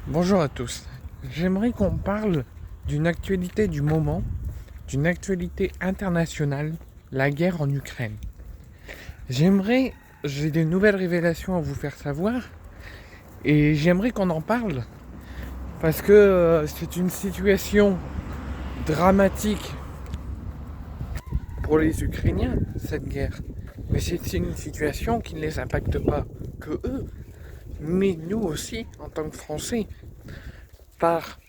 Bonjour à tous. J'aimerais qu'on parle d'une actualité du moment, d'une actualité internationale, la guerre en Ukraine. J'ai des nouvelles révélations à vous faire savoir et j'aimerais qu'on en parle parce que c'est une situation dramatique pour les Ukrainiens, cette guerre. Mais c'est une situation qui ne les impacte pas que eux, mais nous aussi en tant que Français, par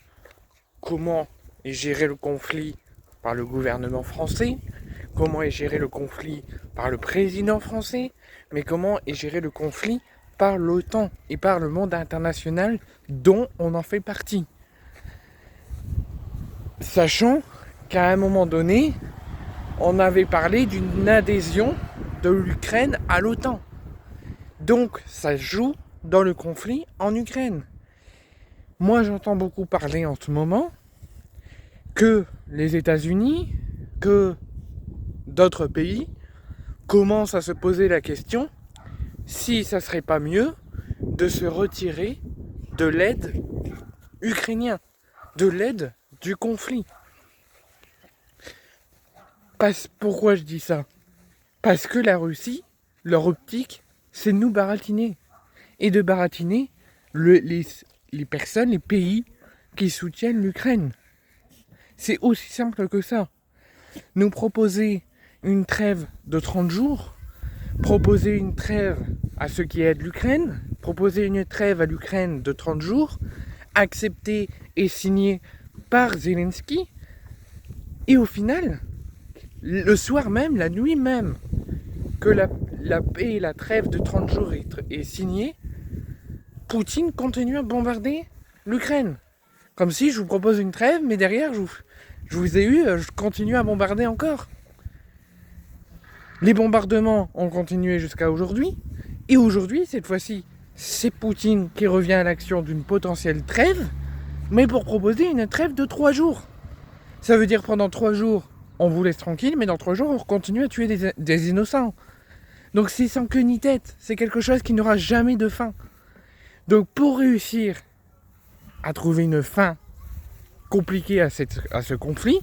comment est géré le conflit par le gouvernement français, comment est géré le conflit par le président français, mais comment est géré le conflit par l'OTAN et par le monde international dont on en fait partie. Sachant qu'à un moment donné, on avait parlé d'une adhésion de l'Ukraine à l'OTAN. Donc ça joue dans le conflit en Ukraine. Moi j'entends beaucoup parler en ce moment que les États-Unis, que d'autres pays commencent à se poser la question si ça serait pas mieux de se retirer de l'aide ukrainienne, de l'aide du conflit. Pourquoi je dis ça? Parce que la Russie, leur optique, c'est de nous baratiner. Et de baratiner les personnes, les pays qui soutiennent l'Ukraine. C'est aussi simple que ça. Nous proposer une trêve de 30 jours, proposer une trêve à ceux qui aident l'Ukraine, proposer une trêve à l'Ukraine de 30 jours, acceptée et signée par Zelensky, et au final, le soir même, la nuit même, que la paix et la trêve de 30 jours est signée, Poutine continue à bombarder l'Ukraine. Comme si je vous propose une trêve, mais derrière, je vous ai eu, je continue à bombarder encore. Les bombardements ont continué jusqu'à aujourd'hui. Et aujourd'hui, cette fois-ci, c'est Poutine qui revient à l'action d'une potentielle trêve, mais pour proposer une trêve de 3 jours. Ça veut dire pendant 3 jours, on vous laisse tranquille, mais dans 3 jours, on continue à tuer des innocents. Donc c'est sans queue ni tête. C'est quelque chose qui n'aura jamais de fin. Donc pour réussir à trouver une fin compliquée à ce conflit,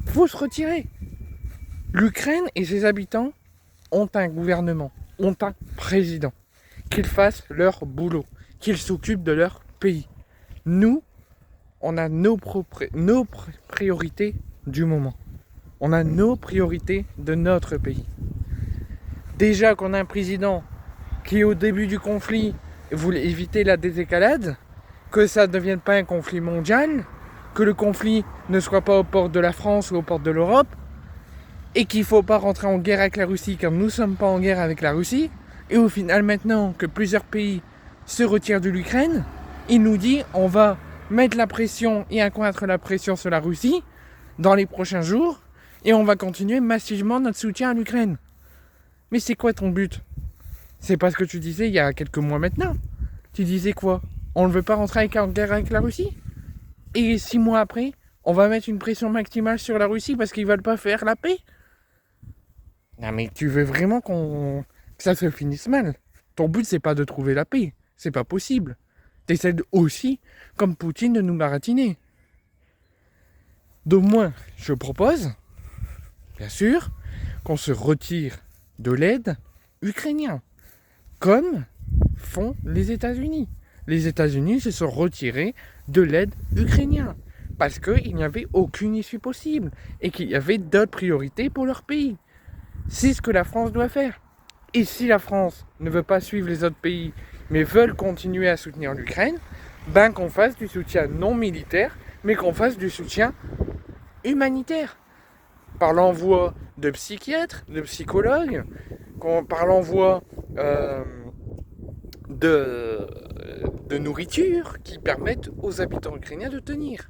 faut se retirer. L'Ukraine et ses habitants ont un gouvernement, ont un président. Qu'ils fassent leur boulot, qu'ils s'occupent de leur pays. Nous, on a nos priorités du moment. On a nos priorités de notre pays. Déjà qu'on a un président qui, au début du conflit, voulait éviter la désescalade, que ça ne devienne pas un conflit mondial, que le conflit ne soit pas aux portes de la France ou aux portes de l'Europe, et qu'il ne faut pas rentrer en guerre avec la Russie car nous ne sommes pas en guerre avec la Russie, et au final maintenant que plusieurs pays se retirent de l'Ukraine, il nous dit on va mettre la pression et accroître la pression sur la Russie dans les prochains jours, et on va continuer massivement notre soutien à l'Ukraine. Mais c'est quoi ton but? C'est pas ce que tu disais il y a quelques mois maintenant. Tu disais quoi? On ne veut pas rentrer en guerre avec la Russie? Et 6 mois après, on va mettre une pression maximale sur la Russie parce qu'ils veulent pas faire la paix? Non mais tu veux vraiment que ça se finisse mal. Ton but c'est pas de trouver la paix. C'est pas possible. T'essaies aussi, comme Poutine, de nous baratiner. Donc moi, je propose, bien sûr, qu'on se retire de l'aide ukrainienne. Comme font les États-Unis. Les États-Unis se sont retirés de l'aide ukrainienne. Parce qu'il n'y avait aucune issue possible. Et qu'il y avait d'autres priorités pour leur pays. C'est ce que la France doit faire. Et si la France ne veut pas suivre les autres pays, mais veulent continuer à soutenir l'Ukraine, ben qu'on fasse du soutien non militaire, mais qu'on fasse du soutien humanitaire. Par l'envoi de psychiatres, de psychologues, par l'envoi de nourriture qui permettent aux habitants ukrainiens de tenir.